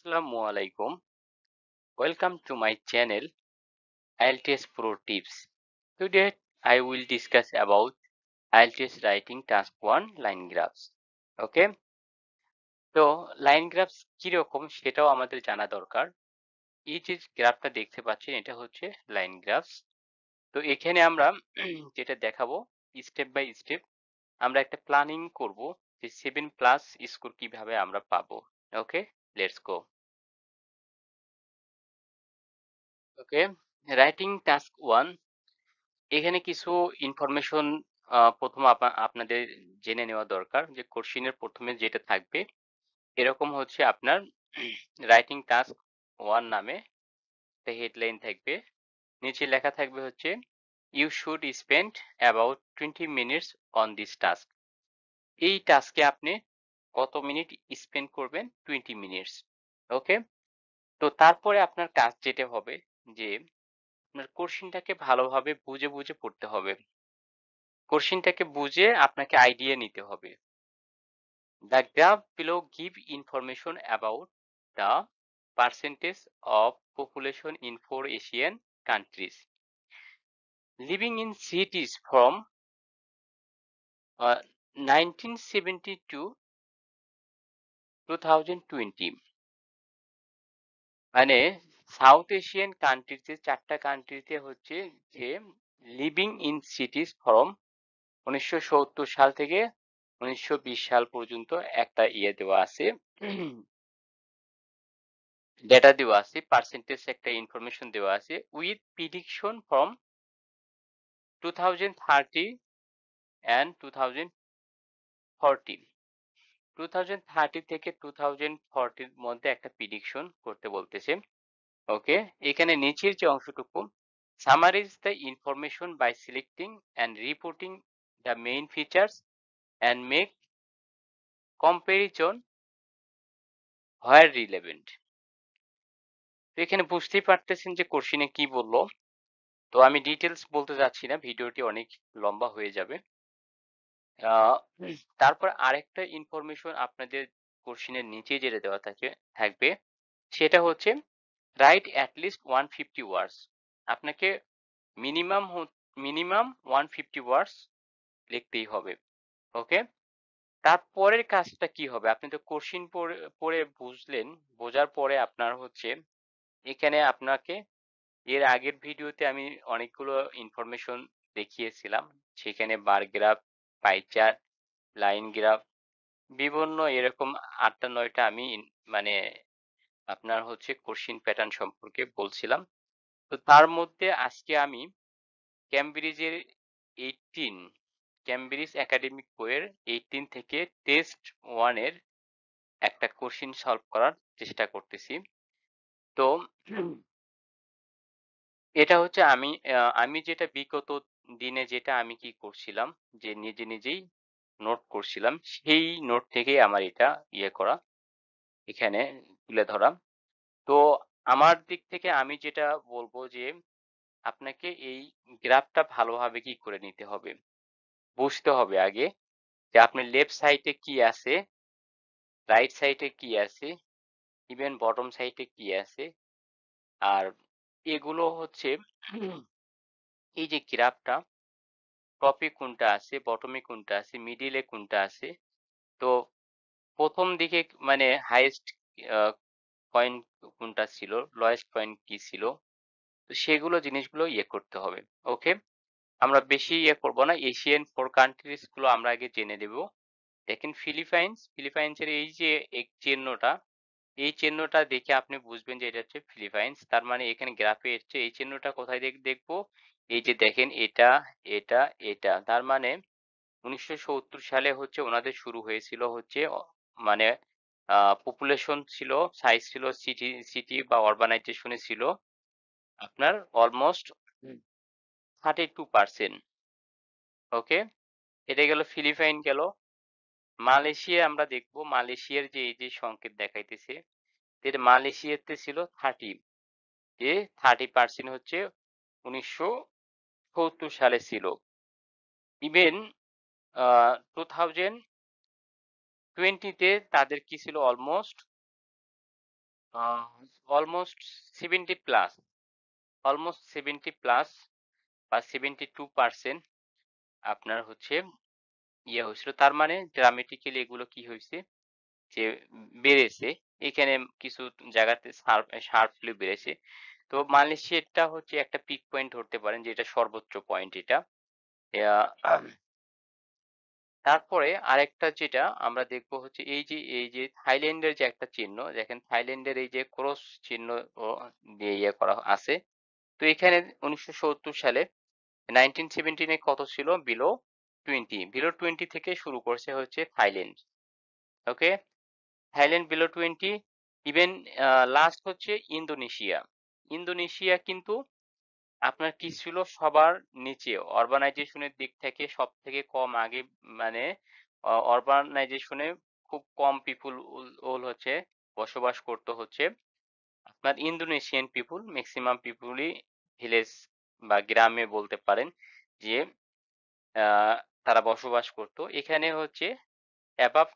Assalamu alaikum. Welcome to my channel IELTS Pro Tips. Today I will discuss about IELTS writing task 1 line graphs. Okay? তো line grasp কিরকম সেটাও আমাদের জানা দরকার। এই যে গ্রাফটা দেখতে পাচ্ছেন এটা হচ্ছে লাইন গ্রাফস। তো এখানে আমরা যেটা দেখাবো স্টেপ বাই স্টেপ আমরা একটা প্ল্যানিং করব যে 7 প্লাস স্কোর কিভাবে আমরা পাবো। Okay? Let's go. Okay? Writing task 1 এখানে কিছু ইনফরমেশন প্রথম আপনাদের জেনে নেওয়া দরকার যে কোশ্চেনের প্রথমে যেটা থাকবে এরকম হচ্ছে আপনার রাইটিং টাস্ক 1 নামে একটা হেডলাইন থাকবে। নিচে লেখা থাকবে হচ্ছে you should spend about 20 minutes on this task. এই টাস্কে আপনি কত মিনিট স্পেন্ড করবেন? 20 মিনিটস। ওকে? তো তারপরে আপনার কাজ যেটা হবে যে আপনার কোশ্চেনটাকে ভালোভাবে বুঝে বুঝে পড়তে হবে। কোশ্চেনটাকে বুঝে আপনাকে আইডিয়া নিতে হবে। The graph below give information about the percentage of population in 4 Asian countries living in cities from 1970 to 2020 মানে সাউথ এশিয়ান কান্ট্রিতে 4টা কান্ট্রিতে হচ্ছে যে লিভিং ইন সিটিজ ফ্রম 1970 সাল থেকে 1920 সাল পর্যন্ত একটা দেওয়া আছে ডেটা দেওয়া আছে, পার্সেন্টেজ একটা ইনফরমেশন দেওয়া আছে উইথ প্রিডিকশন ফ্রম 2030 অ্যান্ড 2040 2030 থেকে 2040 এর মধ্যে একটা প্রিডিকশন করতে বলতেছে। ওকে, এখানে নিচের যে অংশটুকু summarise the information by selecting and reporting the main features and make comparison where relevant. তো এখানে বুঝতেই পারতেছেন যে কোশ্চেনে কি বললো। তো আমি ডিটেলস বলতে যাচ্ছি না, ভিডিওটি অনেক লম্বা হয়ে যাবে। তারপর আরেকটা ইনফরমেশন আপনাদের কোশ্চেনের নিচে যেটা দেওয়া থাকবে সেটা হচ্ছে রাইট অ্যাটলিস্ট 150 ওয়ার্ডস। আপনাকে মিনিমাম মিনিমাম 150 ওয়ার্ডস লিখতেই হবে। ওকে, তারপরের কাজটা কি হবে? আপনি তো কোশ্চেন পড়ে পড়ে বুঝলেন, বোঝার পরে আপনার হচ্ছে এখানে আপনাকে এর আগের ভিডিওতে আমি অনেকগুলো ইনফরমেশন দেখিয়েছিলাম, সেখানে bar graph, pie chart, line graph, বিভিন্ন এরকম 8টা 9টা আমি মানে আপনার হচ্ছে কোশ্চিন প্যাটার্ন সম্পর্কে বলছিলাম। তো তার মধ্যে আজকে আমি ক্যামব্রিজের 18 ক্যামব্রিজ একাডেমিক বইয়ের 18 থেকে টেস্ট 1 এর একটা কোশ্চিন সলভ করার চেষ্টা করতেছি। তো এটা হচ্ছে আমি যেটা বিগত দিনে যেটা আমি কি করছিলাম যে নিজে নিজেই নোট করছিলাম, সেই নোট থেকেই আমার এটা করা, এখানে তুলে ধরা। তো আমার দিক থেকে আমি যেটা বলবো যে আপনাকে এই গ্রাফটা ভালোভাবে কি করে নিতে হবে, বুঝতে হবে আগে যে আপনার লেফট সাইডে কি আছে, রাইট সাইডে কি আছে, ইভেন বটম সাইডে কি আছে। আর এগুলো হচ্ছে এই যে গ্রাফটা টপে কোনটা আছে, বটমে কোনটা আছে, মিডিলে কোনটা আছে। তো প্রথম দিকে মানে হাইয়েস্ট পয়েন্ট কোনটা ছিল, লোয়েস্ট পয়েন্ট কি ছিল, তো সেগুলো জিনিসগুলো করতে হবে। ওকে, আমরা বেশি করব না, এশিয়ান 4 কান্ট্রিজ গুলো আমরা আগে জেনে নেব। দেখেন ফিলিপাইন্সের এই যে এক চিহ্নটা, এই চিহ্নটা দেখে আপনি বুঝবেন যে এটা হচ্ছে ফিলিপাইন্স। তার মানে এখানে গ্রাফে এসছে এই চিহ্নটা কোথায় দেখবো, এই যে দেখেন এটা এটা এটা, তার মানে 1970 সালে হচ্ছে ওনাদের শুরু হয়েছিল হচ্ছে মানে পপুলেশন ছিল, সাইজ ছিল, সিটি সিটি বা অরবানাইজেশনে ছিল আপনার অলমোস্ট 32%। ওকে, এটা গেল ফিলিপাইন গেল। মালয়েশিয়া আমরা দেখবো, মালয়েশিয়ার যে এই যে সংকেত দেখাইতেছে, এর মালয়েশিয়াতে ছিল 30, যে 30% হচ্ছে 1970 সালে ছিল। ইভেন 2020 তে তাদের কি ছিল almost almost 70 plus, almost 70 plus বা 72% আপনার হচ্ছে ইয়ে হয়েছিল। তার মানে ড্রামেটিক্যালি এগুলো কি হইছে যে বেড়েছে। এখানে কিছু জায়গাতে শার্পলি বেড়েছে। তো মালয়েশিয়াটা হচ্ছে একটা পিক পয়েন্ট ধরতে পারেন যে এটা সর্বোচ্চ পয়েন্ট এটা। আ তারপরে আরেকটা যেটা আমরা দেখব হচ্ছে এই যে থাইল্যান্ডের যে একটা চিহ্ন দেখেন থাইল্যান্ডের এই যে ক্রস চিহ্ন ও দিয়ে ইয়ে করা আছে। তো এখানে ১৯৭০ সালে 1917 এ কত ছিল? বিলো 20, বিলো 20 থেকে শুরু করছে হচ্ছে থাইল্যান্ড। ওকে? থাইল্যান্ড বিলো 20, ইভেন লাস্ট হচ্ছে ইন্দোনেশিয়া। ইন্দোনেশিয়া কিন্তু আপনার কি ছিল সবার নিচে অরবানাইজেশন এর দিক থেকে সবথেকে কম আগে, মানে অরবানাইজেশন এ খুব কম পিপল ওল হচ্ছে বসবাস করত হচ্ছে আপনার ইন্দোনেশিয়ান পিপল, ম্যাক্সিমাম পিপলই ভিলেজ বা গ্রামে বলতে পারেন যে তারা বসবাস করত। এখানে হচ্ছে অ্যাবাভ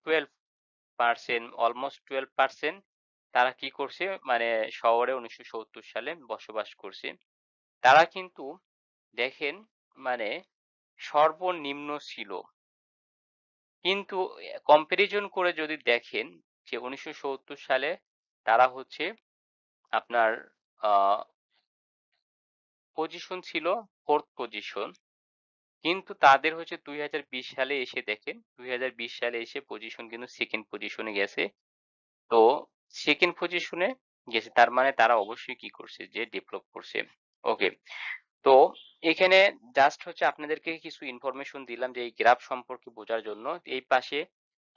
12%, অলমোস্ট 12% তারা কি করছে মানে শহরে ১৯৭০ সালে বসবাস করছে। তারা কিন্তু দেখেন মানে সর্বনিম্ন ছিল। কিন্তু কম্পারিজন করে যদি দেখেন যে ১৯৭০ সালে তারা হচ্ছে আপনার আ পজিশন ছিল 4th পজিশন। কিন্তু তাদের হচ্ছে ২০২০ সালে এসে দেখেন, ২০২০ সালে এসে পজিশন কিন্তু 2nd পজিশনে গেছে। তো 2nd পজিশনে গেছে। তার মানে তারা অবশ্যই কি করছে যে ডেভেলপ করছে। ওকে। তো এখানে জাস্ট হচ্ছে আপনাদেরকে কিছু ইনফরমেশন দিলাম যে এই গ্রাফ সম্পর্কে বোঝার জন্য। এই পাশে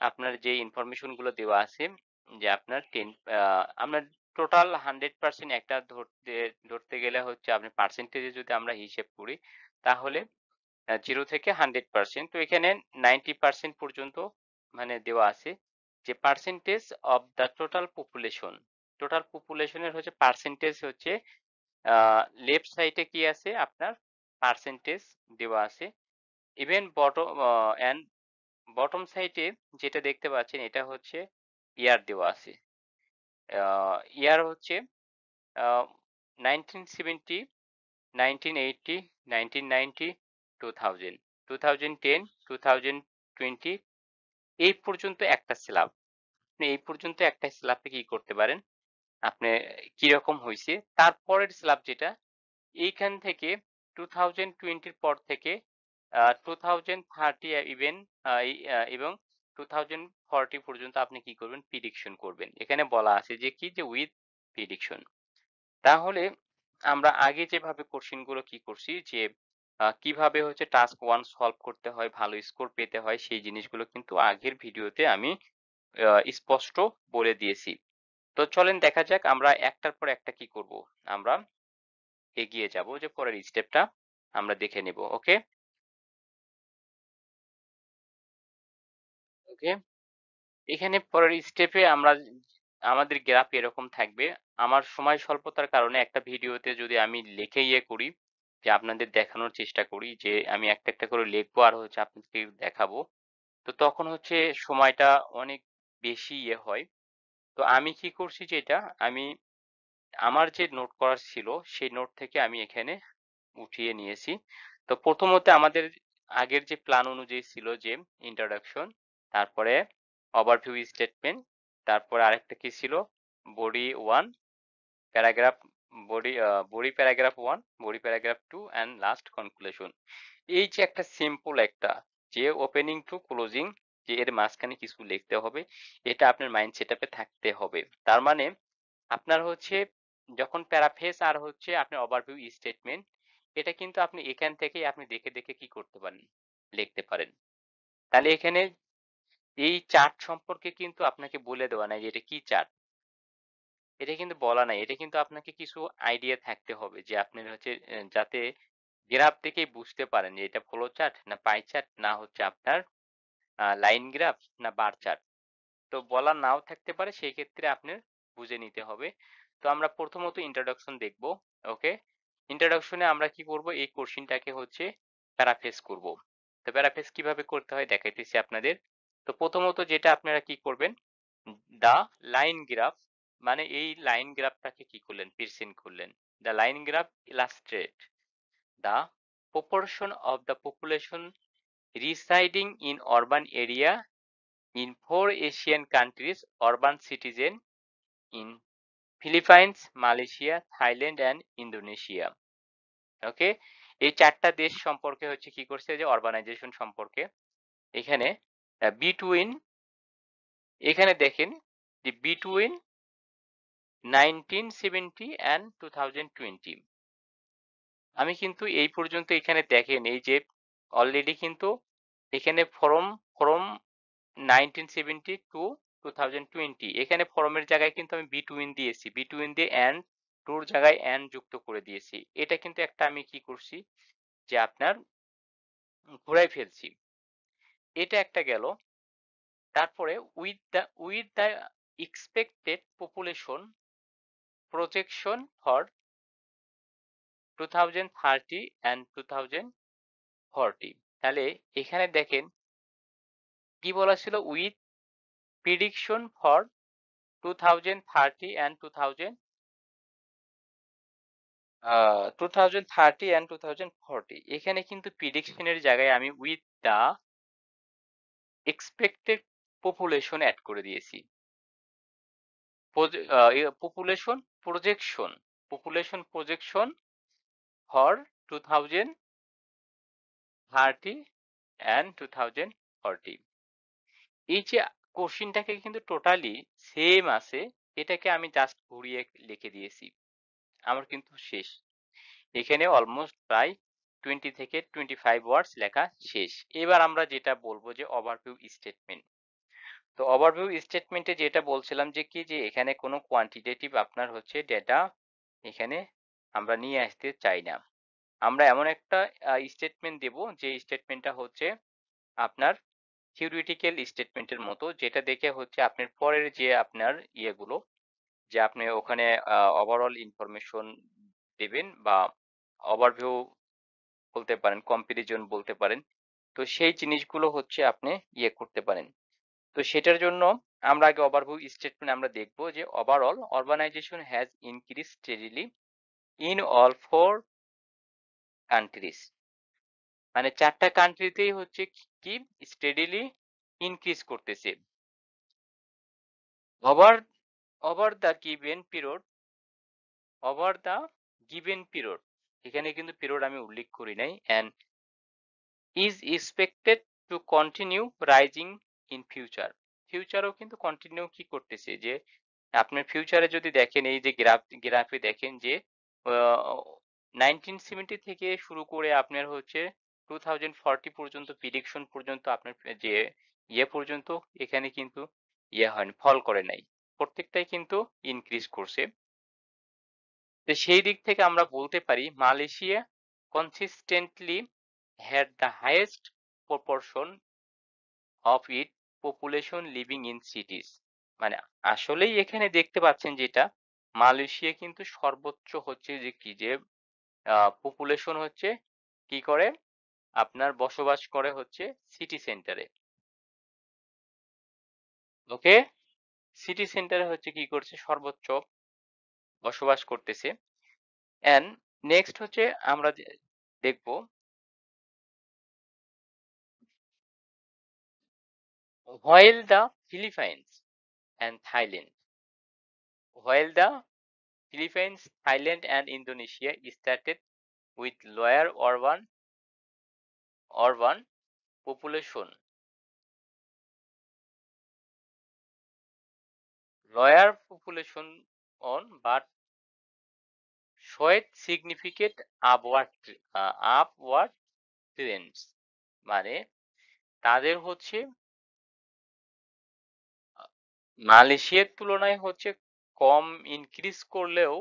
আপনার যে ইনফরমেশন গুলো দেওয়া আছে যে আপনার 10 আমরা টোটাল 100% একটা ধরতে গেলে হচ্ছে আপনি পার্সেন্টেজে যদি আমরা হিসেব করি তাহলে 0 থেকে 100%। তো এখানে 90% পর্যন্ত মানে দেওয়া আছে যে percentage of the total population. Total পপুলেশনের হচ্ছে পার্সেন্টেজ হচ্ছে লেফট সাইডে কি আছে আপনার পার্সেন্টেজ দেওয়া আছে। ইভেন এন্ড বটম সাইডে যেটা দেখতে পাচ্ছেন এটা হচ্ছে ইয়ার দেওয়া আছে। ইয়ার হচ্ছে আহ, 1970, 1980, 1990, 2000, 2010, 2020 এই পর্যন্ত একটা স্ল্যাব। আপনি এই পর্যন্ত একটা স্ল্যাবে কি করতে পারেন, আপনি কিরকম হয়েছে তারপরের স্ল্যাব যেটা এইখান থেকে 2020 এর পর থেকে 2030 ইভেন এবং 2040 পর্যন্ত আপনি কি করবেন প্রিডিকশন করবেন। এখানে বলা আছে যে কি যে উইথ প্রিডিকশন। তাহলে আমরা আগে যেভাবে কোশ্চেন গুলো কি করছি যে কিভাবে হচ্ছে টাস্ক 1 সলভ করতে হয়, ভালো স্কোর পেতে হয় সেই জিনিসগুলো কিন্তু আগের ভিডিওতে আমি স্পষ্ট বলে দিয়েছি। তো চলেন দেখা যাক আমরা একটার পর একটা কি করব। আমরা এগিয়ে যাব যে পরের স্টেপটা আমরা দেখে নেব। ওকে? ওকে? এখানে পরের স্টেপে আমরা আমাদের গ্রাফ এরকম থাকবে। আমার সময় স্বল্পতার কারণে একটা ভিডিওতে যদি আমি লিখে ইয়ে করি যে আপনাদের দেখানোর চেষ্টা করি যে আমি একটা, একটা করে লিখবো আর হচ্ছে আপনাদেরকে দেখাবো। তো তখন হচ্ছে সময়টা অনেক বেশি ইয়ে হয়। তো আমি কি করছি যেটা আমি আমার যে নোট করা ছিল সেই নোট থেকে আমি এখানে উঠিয়ে নিয়েছি। তো প্রথমত আমাদের আগের যে প্ল্যান অনুযায়ী ছিল যে ইন্ট্রোডাকশন, তারপরে ওভারভিউ স্টেটমেন্ট, তারপরে আরেকটা কি ছিল body 1 paragraph, body paragraph 1, body paragraph 2 and last conclusion. এই যে একটা সিম্পল একটা যে ওপেনিং টু ক্লোজিং যে এর মাঝখানে কিছু লিখতে হবে, এটা আপনার মাইন্ড সেটআপে থাকতে হবে। তার মানে আপনার হচ্ছে যখন প্যারাফ্রেজ আর হচ্ছে আপনার ওভারভিউ স্টেটমেন্ট এটা কিন্তু আপনি এখান থেকেই আপনি দেখে, দেখে কি করতে পারেন? লিখতে পারেন। তাহলে এখানে এই চার্ট সম্পর্কে কিন্তু আপনাকে বলে দেওয়া নাই যে এটা কি চার্ট। এটা কিন্তু বলা নাই। এটা কিন্তু আপনাকে কিছু আইডিয়া থাকতে হবে যে আপনার হচ্ছে যাতে গ্রাফ দেখেই বুঝতে পারেন যে এটা ফ্লো চার্ট না পাই চার্ট না হচ্ছে আপনার লাইন গ্রাফ না বার চার্ট। তো বলা নাও থাকতে পারে সেই ক্ষেত্রে আপনার বুঝে নিতে হবে। তো আমরা প্রথমত ইন্ট্রোডাকশন দেখব। ওকে? ইন্ট্রোডাকশনে আমরা কি করব এই কোশ্চেনটাকে হচ্ছে প্যারাফ্রেজ করব। তো প্যারাফ্রেজ কিভাবে করতে হয় দেখাইতেছি আপনাদের। তো প্রথমত যেটা আপনারা কি করবেন দ্য লাইন গ্রাফ মানে এই লাইন গ্রাফটাকে কি করলেন? প্রেজেন্ট করলেন। The line graph illustrate the proportion of the population residing in urban area in four Asian countries, urban citizen in Philippines, Malaysia, Thailand and Indonesia. ওকে? এই ৪ টা দেশ সম্পর্কে হচ্ছে কি করছে যে urbanization সম্পর্কে এখানে between এখানে দেখেন যে between 1970 and 2020 আমি কিন্তু এই পর্যন্ত এখানে দেখেন এই যে অলরেডি কিন্তু এখানে ফ্রম 1970 টু 2020 এখানে ফরমের জায়গায় কিন্তু আমি বিটুইন দিয়েছি বিটুইন দিয়ে এন্ড টুর জায়গায় এন্ড যুক্ত করে দিয়েছি এটা কিন্তু একটা আমি কি করছি যে আপনার ঘুরাই ফেলছি এটা একটা গেল তারপরে with the expected population projection for 2030 and 2040 তাহলে এখানে দেখেন কি বলা ছিল with prediction for 2030 and 2030 and 2040 এখানে কিন্তু প্রিডিকশনের জায়গায় আমি with the expected population add করে দিয়েছি পপুলেশন প্রজেকশন ফর 2030 and 2040 এই যে কোশ্চিনটাকে কিন্তু টোটালি সেম আছে এটাকে আমি জাস্ট ঘুরিয়ে লিখে দিয়েছি আমার কিন্তু শেষ এখানে অলমোস্ট প্রায় 20 থেকে 25 ওয়ার্ডস লেখা শেষ এবার আমরা যেটা বলবো যে ওভারভিউ স্টেটমেন্ট তো ওভারভিউ স্টেটমেন্টে যেটা বলছিলাম যে কি যে এখানে কোনো কোয়ান্টিটেটিভ আপনার হচ্ছে ডেটা এখানে আমরা নিয়ে আসতে চাই না আমরা এমন একটা স্টেটমেন্ট দেব যে স্টেটমেন্টটা হচ্ছে আপনার থিওরিটিক্যাল স্টেটমেন্টের মতো যেটা দেখে হচ্ছে আপনার পরের যে আপনার ইয়েগুলো যে আপনি ওখানে ওভারঅল ইনফরমেশন দেবেন বা ওভারভিউ বলতে পারেন কম্পারিজন বলতে পারেন তো সেই জিনিসগুলো হচ্ছে আপনি ইয়ে করতে পারেন তো সেটার জন্য আমরা আগে ওভারভিউ স্টেটমেন্ট আমরা দেখব যে overall urbanization has increase steadily in all four countries মানে 4টা কান্ট্রিতেই হচ্ছে কি স্টেডিলি ইনক্রিজ করতেছে over over the given period over the given period এখানে কিন্তু পিরিয়ড আমি উল্লেখ করি নাই and is expected to continue rising in future ফিউচারও কিন্তু কন্টিনিউ কি করতেছে যে আপনার ফিউচারে যদি দেখেন এই যে গ্রাফে দেখেন যে 1970 থেকে শুরু করে আপনার হচ্ছে 2040 পর্যন্ত প্রিডিকশন পর্যন্ত আপনার যে ইয়ে পর্যন্ত এখানে কিন্তু ইয়ে হয়নি ফল করে নাই প্রত্যেকটাই কিন্তু ইনক্রিজ করছে তো সেই দিক থেকে আমরা বলতে পারি Malaysia consistently had the highest proportion of its population living in cities মানে আসলেই এখানে দেখতে পাচ্ছেন যেটা মালয়েশিয়া কিন্তু সর্বোচ্চ হচ্ছে যে কি যে পপুলেশন হচ্ছে কি করে আপনার বসবাস করে হচ্ছে সিটি সেন্টারে ওকে সিটি সেন্টারে হচ্ছে কি করছে সর্বোচ্চ বসবাস করতেছে এন্ড নেক্সট হচ্ছে আমরা দেখব while the Philippines and Thailand while the Philippines, Thailand and Indonesia started with lower urban population lower population on but showed significant upward trends মানে তাদের হচ্ছে মালয়েশিয়ার তুলনায় হচ্ছে কম ইনক্রিজ করলেও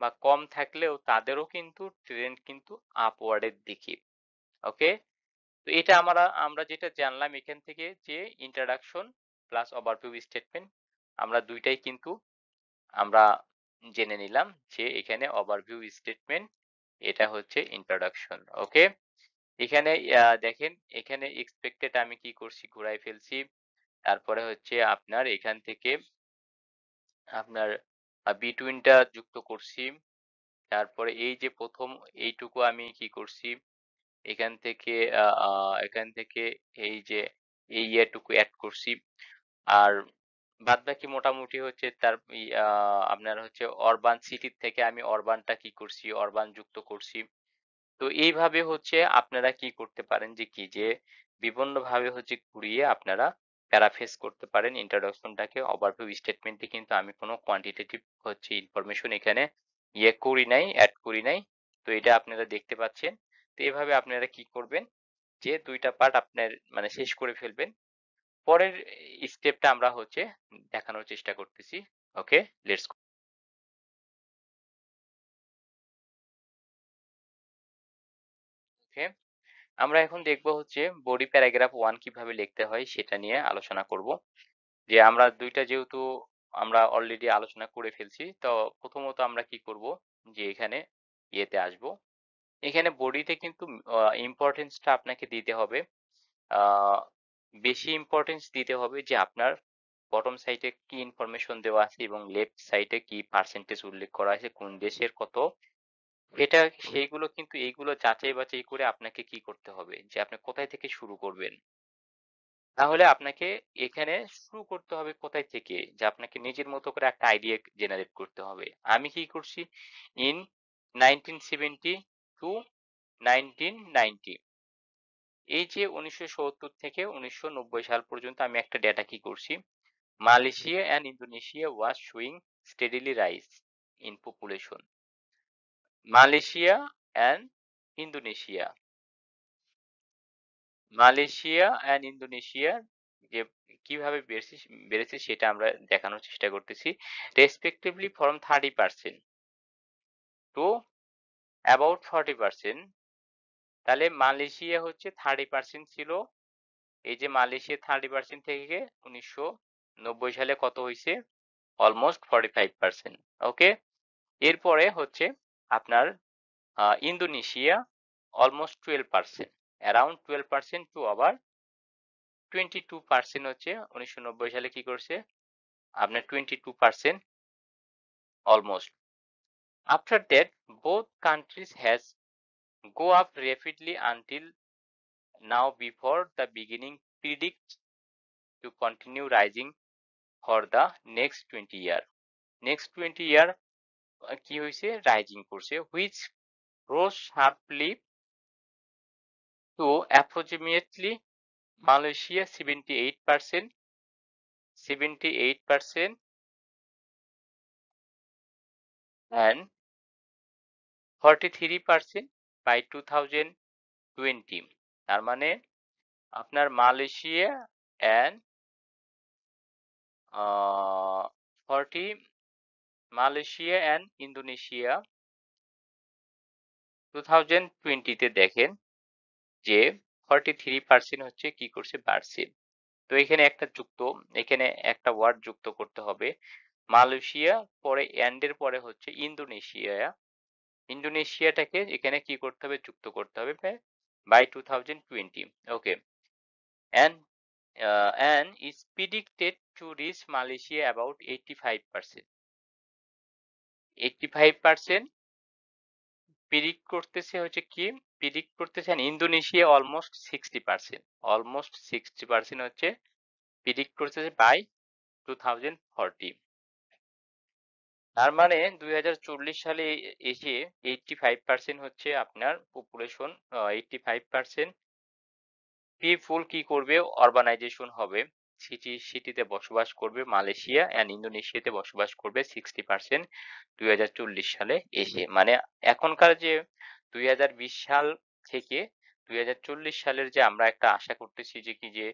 বা কম থাকলেও তাদেরও কিন্তু ট্রেন্ড কিন্তু আপওয়ার্ডের দিকে ওকে তো এটা আমরা যেটা জানলাম এখান থেকে যে ইন্ট্রোডাকশন প্লাস ওভারভিউ স্টেটমেন্ট আমরা দুইটাই কিন্তু আমরা জেনে নিলাম যে এখানে ওভারভিউ স্টেটমেন্ট এটা হচ্ছে ইন্ট্রোডাকশন ওকে এখানে দেখেন এখানে এক্সপেক্টেড আমি কি করছি ঘুরাই ফেলছি তারপরে হচ্ছে আপনার এখান থেকে আপনার between টা যুক্ত করছি। তারপরে এই যে ১ম এইটুকু আমি কি করছি, এখান থেকে আ আ এখান থেকে এই যে এই ইয়েটুকু এড করছি। আর বাদবাকি মোটামুটি হচ্ছে তার আপনার হচ্ছে অরবান সিটির থেকে আমি অরবানটা কি করছি, অরবান যুক্ত করছি। তো এইভাবে হচ্ছে আপনারা কি করতে পারেন যে কি যে বিভিন্নভাবে হচ্ছে ঘুরিয়ে আপনারা প্যারাফ্রেজ করতে পারেন ইন্ট্রোডাকশনটাকে। ওভারভিউ স্টেটমেন্টে কিন্তু আমি কোনো কোয়ান্টিটেটিভ হচ্ছে ইনফরমেশন এখানে করি নাই, এড করি নাই। তো এটা আপনারা দেখতে পাচ্ছেন। তো এভাবে আপনারা কি করবেন যে ২ টা পার্ট আপনার মানে শেষ করে ফেলবেন। পরের স্টেপটা আমরা হচ্ছে দেখানোর চেষ্টা করতেছি। ওকে, লেটস ওকে। আমরা এখন দেখব হচ্ছে বডি প্যারাগ্রাফ 1 কিভাবে লিখতে হয় সেটা নিয়ে আলোচনা করব। যে আমরা ২ টা যেহেতু আমরা অলরেডি আলোচনা করে ফেলছি। তো প্রথমত আমরা কি করব যে এখানে ইয়েতে আসব। এখানে বডিতে কিন্তু ইম্পোর্টেন্স টা আপনাকে দিতে হবে। আ বেশি ইম্পোর্টেন্স দিতে হবে যে আপনার বটম সাইডে কি ইনফরমেশন দেওয়া আছে এবং লেফট সাইডে কি পার্সেন্টেজ উল্লেখ করা আছে, কোন দেশের কত, এটা সেইগুলো কিন্তু এইগুলো যাচাই বাছাই করে আপনাকে কি করতে হবে যে আপনি কোথায় থেকে শুরু করবেন। তাহলে আপনাকে এখানে শুরু করতে হবে কোথায় থেকে? যে আপনাকে নিজের মতো করে একটা আইডিয়া জেনারেট করতে হবে। আমি কি করছি? ইন 1970 টু 1990, এই যে ১৯৭০ থেকে ১৯৯০ সাল পর্যন্ত আমি একটা ডেটা কি করছি? Malaysia and Indonesia was showing steadily rise in population. Malaysia and Indonesia. Malaysia and Indonesia যে কিভাবে বেড়েছে সেটা আমরা দেখানোর চেষ্টা করতেছি। Respectively from 30% to about 40%। তাহলে মালয়েশিয়া হচ্ছে 30% ছিল। এই যে মালয়েশিয়া 30% থেকে ১৯৯০ সালে কত হইছে? অলমোস্ট 45%। ওকে? এরপরে হচ্ছে আপনার ইন্দোনেশিয়া অলমোস্ট 12%। অ্যারাউন্ড 12% টু আবার 22% হচ্ছে ১৯৯০ সালে কি করছে? আপনার 22% almost. After that, both countries has go up rapidly until now before the beginning predict to continue rising for the next 20 year. Next 20 year কি হয়েছে? রাইজিং করছে which rose sharply to approximately Malaysia 78%, 78% and 43% by 2020। তার মানে আপনার Malaysia and ah 40 Malaysia and Indonesia 2020 তে দেখেন যে 43% হচ্ছে কি করছে বাড়ছে। তো এখানে একটা যুক্ত, এখানে একটা ওয়ার্ড যুক্ত করতে হবে। মালয়েশিয়া পরে অ্যান্ড এর পরে হচ্ছে ইন্দোনেশিয়া, ইন্দোনেশিয়াটাকে এখানে কি করতে হবে? যুক্ত করতে হবে by 2020। Okay, and and is predicted to reach Malaysia about 85%. 85% predict করতেছে হচ্ছে কি? প্রিডিক্ট করতেছেন ইন্দোনেশিয়া অলমোস্ট 60%। অলমোস্ট 60% হচ্ছে প্রিডিক্ট করতেছে বাই 2040। তার মানে 2040 সালে এসে 85% হচ্ছে আপনার পপুলেশন, 85% পিপল কি করবে? অরবানাইজেশন হবে। সিটিতে বসবাস করবে মালয়েশিয়া অ্যান্ড ইন্দোনেশিয়াতে বসবাস করবে 60% 2040 সালে এসে। মানে এখনকার যে 2020 সাল থেকে 2040 সালের যে আমরা একটা আশা করতেছি যে কি যে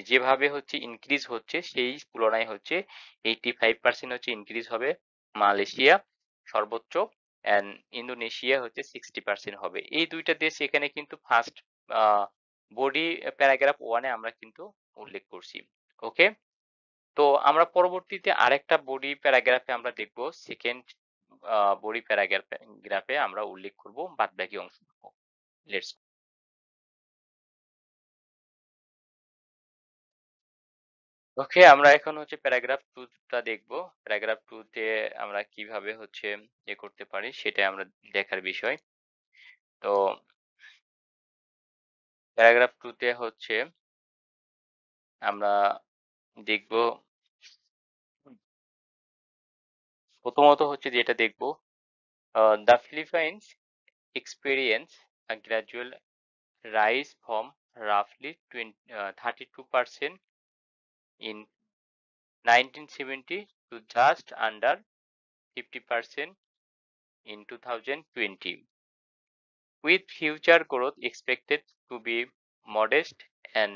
যেভাবে হচ্ছে ইনক্রিজ হচ্ছে সেই তুলনায় হচ্ছে 85% হচ্ছে ইনক্রিজ হবে মালয়েশিয়া সর্বোচ্চ, অ্যান্ড ইন্দোনেশিয়া হচ্ছে 60% হবে। এই দুইটা দেশ এখানে কিন্তু ফার্স্ট বডি প্যারাগ্রাফ 1 এ আমরা কিন্তু উল্লেখ করছি। ওকে? তো আমরা পরবর্তীতে আরেকটা বডি প্যারাগ্রাফে আমরা দেখব সেকেন্ড বডি প্যারাগ্রাফে আমরা উল্লেখ করব বাদবাকি অংশটুকু। লেটস ওকে, আমরা এখন হচ্ছে প্যারাগ্রাফ 2 টা দেখব। প্যারাগ্রাফ 2 তে আমরা কিভাবে হচ্ছে করতে পারি সেটাই আমরা দেখার বিষয়। তো প্যারাগ্রাফ 2 তে হচ্ছে আমরা দেখব, প্রথমত হচ্ছে যেটা দেখব, "The Philippines experience a gradual rise from roughly 32% in 1970 to just under 50% in 2020, with future growth expected to be modest and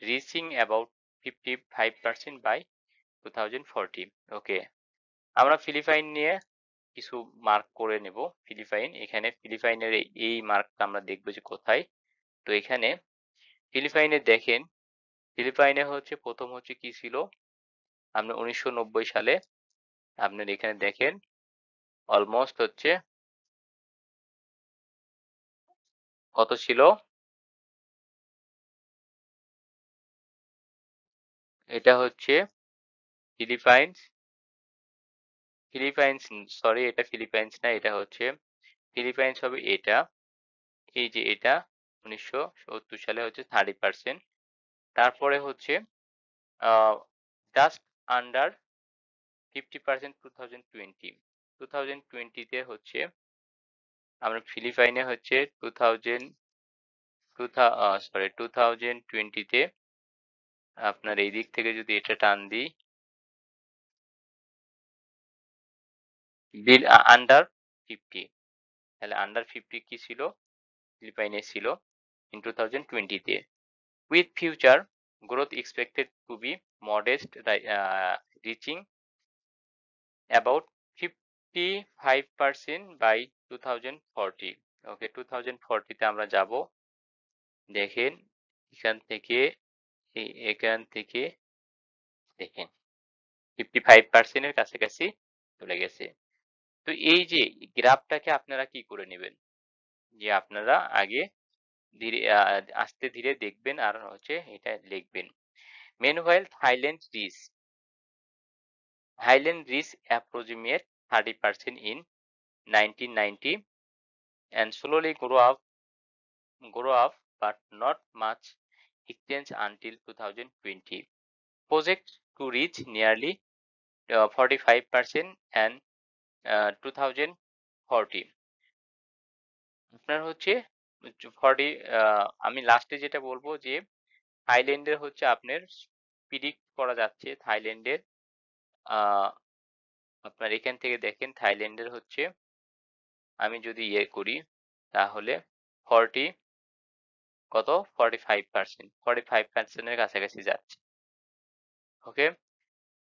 reaching about 55% by 2040." ওকে, আমরা ফিলিপাইন নিয়ে কিছু মার্ক করে নেব। এখানে ফিলিপাইনের এই মার্কটা আমরা দেখব যে কোথায়। তো এখানে ফিলিপাইনে দেখেন, ফিলিপাইনে হচ্ছে প্রথম হচ্ছে কি ছিল, আপনার 1990 সালে আপনার এখানে দেখেন অলমোস্ট হচ্ছে কত ছিল, এটা হচ্ছে ফিলিপাইন্স, ফিলিপাইন্স সরি, এটা ফিলিপাইন্স না, এটা হচ্ছে ফিলিপাইন্স হবে এটা, এই যে এটা 1970 সালে হচ্ছে 30%। তারপরে হচ্ছে জাস্ট আন্ডার 50% 2020, 2020 তে হচ্ছে আমরা ফিলিপাইনে হচ্ছে 2020 তে আপনার এই দিক থেকে যদি এটা টান দিই, বিল আন্ডার 50, তাহলে আন্ডার 50 কি ছিল, ফিলিপাইনে ছিল ইন 2020 তে, with future growth expected to be modest, reaching about 55% by 2040। ওকে, 2040 তে আমরা যাব। দেখেন এখান থেকে, এখান থেকে দেখেন 55% এর কাছাকাছি চলে গেছে। তো এই যে গ্রাফটাকে আপনারা কি করে নেবেন, যে আপনারা আগে ধীরে আস্তে ধীরে দেখবেন আর হচ্ছে এটা লিখবেন। Meanwhile, Thailand reached approximate 30% in 1990 and slowly grow up, but not much exchange until 2020. Project to reach nearly 45% and 2040। আপনার হচ্ছে 40, আমি লাস্টে যেটা বলবো যে থাইল্যান্ডের হচ্ছে আপনার প্রিডিক্ট করা যাচ্ছে, থাইল্যান্ডের আহ, আপনার এখান থেকে দেখেন থাইল্যান্ডের হচ্ছে আমি যদি করি তাহলে 40, কত 45%, 45% এর কাছাকাছি যাচ্ছে। ওকে,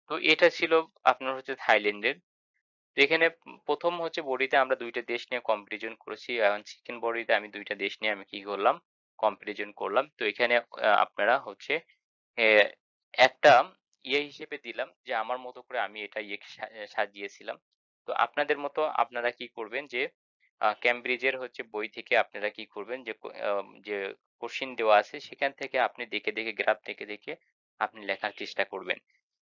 তো এটা ছিল আপনার হচ্ছে থাইল্যান্ডের। তো এখানে প্রথম হচ্ছে বডিতে আমরা দুইটা দেশ নিয়ে কম্পারিজন করেছি, এখন সেকেন্ড বডিতে আমি দুইটা দেশ নিয়ে আমি কি করলাম, কম্পারিজন করলাম। তো এখানে আপনারা হচ্ছে এ, একটা হিসেবে দিলাম যে আমার মতো করে আমি এটা সাজিয়েছিলাম। তো আপনাদের মতো আপনারা কি করবেন যে ক্যামব্রিজের হচ্ছে বই থেকে আপনারা কি করবেন যে যে কোশ্চিন দেওয়া আছে সেখান থেকে আপনি দেখে দেখে গ্রাফ দেখে দেখে আপনি লেখার চেষ্টা করবেন।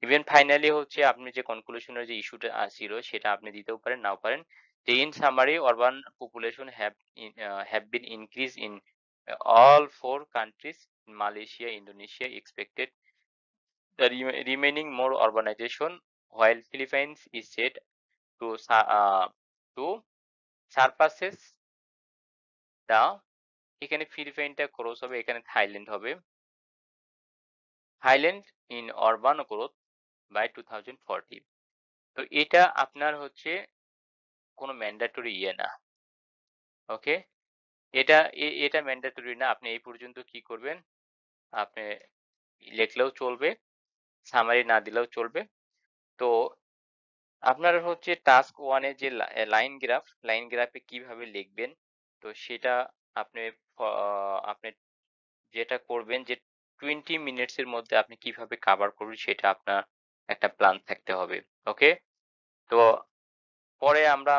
ইভেন ফাইনালি হচ্ছে আপনি যে কনক্লুশনের যে ইস্যুটা ছিল সেটা আপনি দিতেও পারেন, নাও পারেন। যে in summary, urban population have been increased in all four countries, in Malaysia, Indonesia expected the remaining more urbanization, while Philippines is said to to surpasses the, এখানে ফিলিপাইনটা ক্রস হবে, এখানে থাইল্যান্ড হবে, Thailand in urban growth by 2040। তো এটা আপনার হচ্ছে কোনো mandatory না। ওকে, এটা ম্যান্ডেটরি না, আপনি এই পর্যন্ত কি করবেন, আপনি লিখলেও চলবে, সামারি না দিলেও চলবে। তো আপনার হচ্ছে টাস্ক ওয়ানে যে লাইন গ্রাফে কিভাবে লিখবেন, তো সেটা আপনি আপনি যেটা করবেন যে 20 মিনিটসের মধ্যে আপনি কিভাবে কভার করবেন সেটা আপনার একটা প্ল্যান থাকতে হবে। ওকে, তো পরে আমরা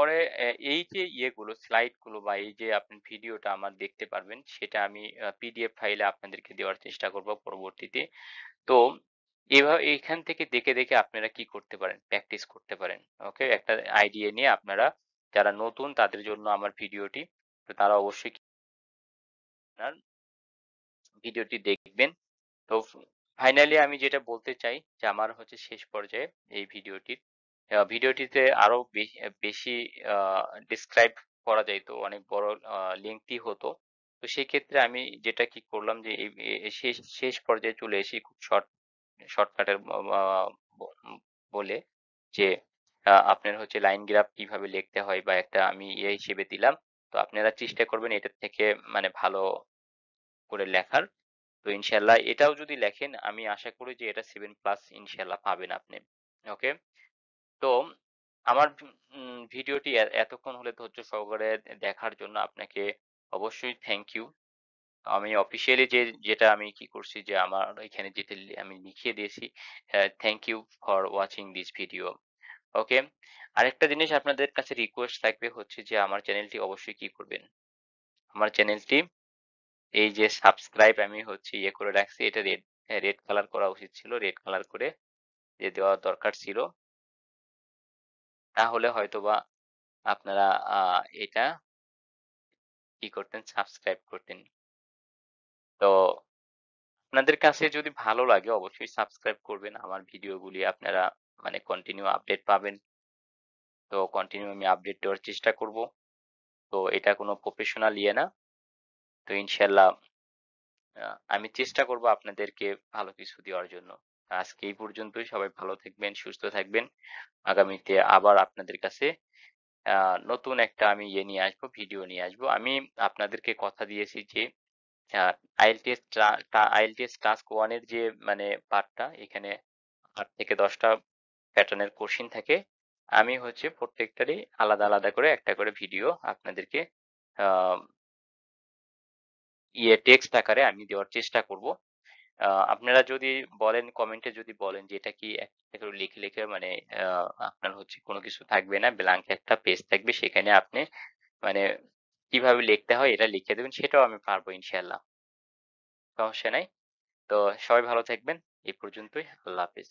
পরে এই যে ইয়েগুলো স্লাইড গুলো বা এই যে আপনি ভিডিওটা আমার দেখতে পারবেন সেটা আমি পিডিএফ ফাইলে আপনাদেরকে দেওয়ার চেষ্টা করব পরবর্তীতে। তো এখান থেকে দেখে আপনারা কি করতে পারেন? প্র্যাকটিস করতে পারেন। ওকে? একটা আইডিয়া নিয়ে আপনারা যারা নতুন তাদের জন্য আমার ভিডিওটি। তো তারা অবশ্যই আপনার ভিডিওটি দেখবেন। তো ফাইনালি আমি যেটা বলতে চাই যে আমার হচ্ছে শেষ পর্যায়ে এই ভিডিওটির। ভিডিওটিতে আরো বেশি আ ডেসক্রাইব করা যাইত। অনেক বড় লেংথি হতো। তো সেক্ষেত্রে আমি যেটা কি করলাম যে এই শেষ শেষ পর্যায়ে চলে এসে খুব শর্টকাটের ব বলে যে আপনার হচ্ছে লাইন গ্রাফ কিভাবে লিখতে হয় বা একটা আমি ইয়ে হিসেবে দিলাম। তো আপনারা চেষ্টা করবেন এটার থেকে মানে ভালো করে লেখার। তো ইনশাআল্লাহ এটাও যদি লেখেন আমি আশা করি যে এটা 7 প্লাস ইনশাআল্লাহ পাবেন আপনি। ওকে? তো আমার ভিডিওটি এতক্ষণ হলে ধৈর্য সহকারে দেখার জন্য আপনাকে অবশ্যই থ্যাংক ইউ। আমি অফিসিয়ালি যেটা আমি কি করছি যে আমার এখানে যেটা আমি লিখিয়ে দিয়েছি thank you for watching this video. Okay? আরেকটা জিনিস আপনাদের কাছে রিকোয়েস্ট থাকবে হচ্ছে যে আমার চ্যানেলটি অবশ্যই কি করবেন? আমার চ্যানেলটি এই যে সাবস্ক্রাইব আমি হচ্ছে ইয়ে করে রাখছি এটা রেড কালার করা উচিত ছিল। রেড কালার করে দেওয়া দরকার ছিল। তাহলে হয়তোবা আপনারা আ এটা কি করতেন? সাবস্ক্রাইব করতেন। তো আপনাদের কাছে যদি ভালো লাগে অবশ্যই সাবস্ক্রাইব করবেন। আমার ভিডিওগুলি আপনারা মানে কন্টিনিউ আপডেট পাবেন। তো কন্টিনিউ আমি আপডেট দেওয়ার চেষ্টা করব। তো এটা কোনো প্রফেশনাল ইয়ে না। তো ইনশাআল্লাহ আ আমি চেষ্টা করব আপনাদেরকে ভালো কিছু দেওয়ার জন্য। আজকে এই পর্যন্তই। সবাই ভালো থাকবেন, সুস্থ থাকবেন। আগামীতে আবার আপনাদের কাছে আ নতুন একটা আমি ইয়ে নিয়ে আসবো, ভিডিও নিয়ে আসবো। আমি আপনাদেরকে কথা দিয়েছি যে আ IELTS টাস্ক 1 এর যে মানে পার্টটা এখানে ৮ থেকে ১০ টা প্যাটার্নের কোশ্চেন থাকে। আমি হচ্ছে প্রত্যেকটারই আলাদা করে একটা করে ভিডিও আপনাদেরকে আ টেক্সট আকারে আমি দেওয়ার চেষ্টা করব। আপনারা যদি বলেন কমেন্টে যদি বলেন যে এটা কি একটা করে লিখে মানে আ আপনার হচ্ছে কোনো কিছু থাকবে না, ব্ল্যাংক একটা পেজ থাকবে সেখানে আপনি মানে কিভাবে লিখতে হয় এটা লিখে দেবেন সেটাও আমি পারবো ইনশাআল্লাহ। সমস্যা নাই। তো সবাই ভালো থাকবেন। এই পর্যন্তই। আল্লাহ হাফেজ।